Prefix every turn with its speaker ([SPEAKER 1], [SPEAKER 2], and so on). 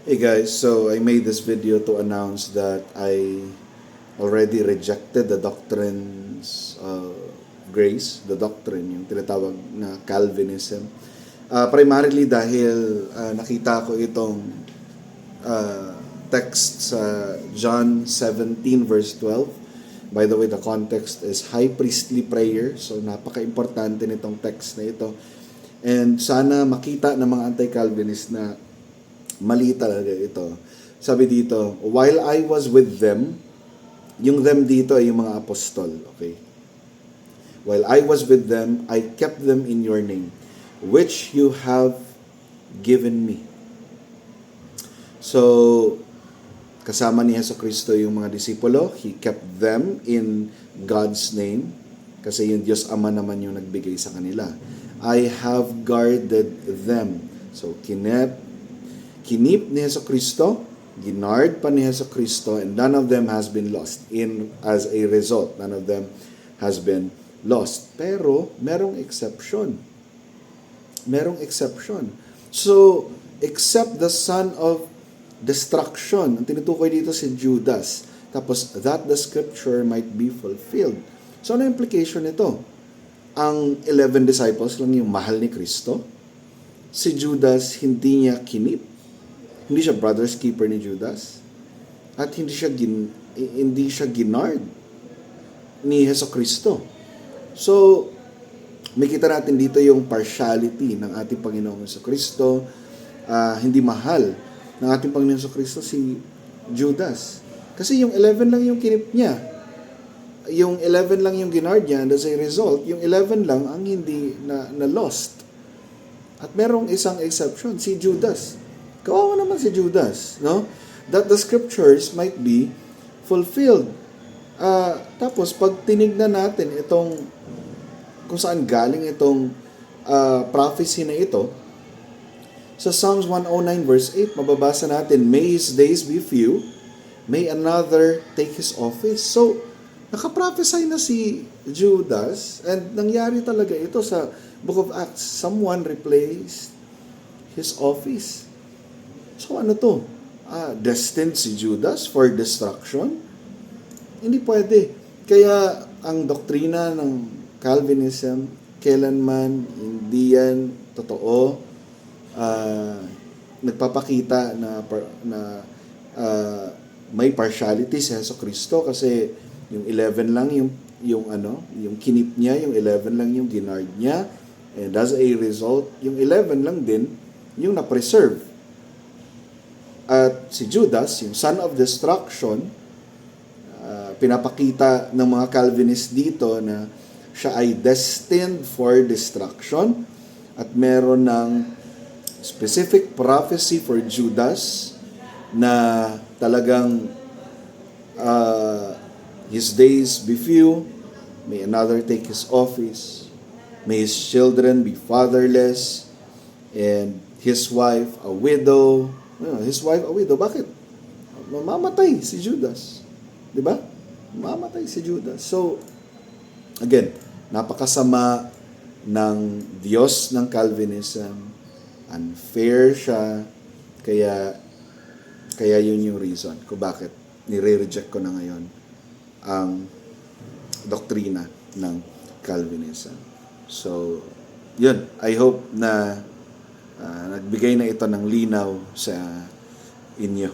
[SPEAKER 1] Hey guys, so I made this video to announce that I already rejected the doctrines of grace, the doctrine, yung tinatawag na Calvinism. Primarily dahil nakita ko itong text sa John 17 verse 12. By the way, the context is high priestly prayer. So napaka-importante nitong text na ito. And sana makita ng mga anti-Calvinist na mali talaga ito. Sabi dito, while I was with them, yung them dito ay yung mga apostol, okay? While I was with them, I kept them in your name, which you have given me. So, kasama ni Jesucristo yung mga disipulo, He kept them in God's name, kasi yung Diyos Ama naman yung nagbigay sa kanila. I have guarded them. So, kinip ni Jesucristo, ginard pa ni Jesucristo, and none of them has been lost. As a result, none of them has been lost. Pero, merong exception. Merong exception. So, except the son of destruction, ang tinutukoy dito si Judas, tapos, that the scripture might be fulfilled. So, ano implication nito? Ang 11 disciples lang yung mahal ni Kristo. Si Judas, hindi niya kinip. Hindi siya brother's keeper ni Judas. At hindi siya ginard ni Jesucristo. So, makita natin dito yung partiality ng ating Panginoong Jesucristo. Hindi mahal ng ating Panginoong Jesucristo si Judas. Kasi yung 11 lang yung kinip niya. Yung 11 lang yung ginard niya, and as a result, yung 11 lang ang hindi na lost. At merong isang exception, si Judas. Kawawa naman si Judas, no? That the scriptures might be fulfilled. Tapos, pag tinignan natin itong, kung saan galing itong prophecy na ito, sa Psalms 109 verse 8, mababasa natin, may his days be few, may another take his office. So, nakaprophesy na si Judas, and nangyari talaga ito sa Book of Acts. Someone replaced his office. So ano to? Destined si Judas for destruction? Hindi pwede. Kaya ang doktrina ng Calvinism, kailanman hindi yan totoo. Nagpapakita na may partiality si Jesucristo kasi yung 11 lang yung kinip niya, yung 11 lang yung ginard niya, and as a result, yung 11 lang din yung na-preserve. At si Judas, yung son of destruction, pinapakita ng mga Calvinist dito na siya ay destined for destruction at meron ng specific prophecy for Judas na talagang his days be few, may another take his office, may his children be fatherless, and his wife a widow. His wife a widow. Bakit? Mamamatay si Judas. Di ba? Mamamatay si Judas. So, again, napakasama ng Diyos ng Calvinism. Unfair siya. Kaya yun yung reason kung bakit nire-reject ko na ngayon ang doktrina ng Calvinism. So, yun. I hope na nagbigay na ito ng linaw sa inyo.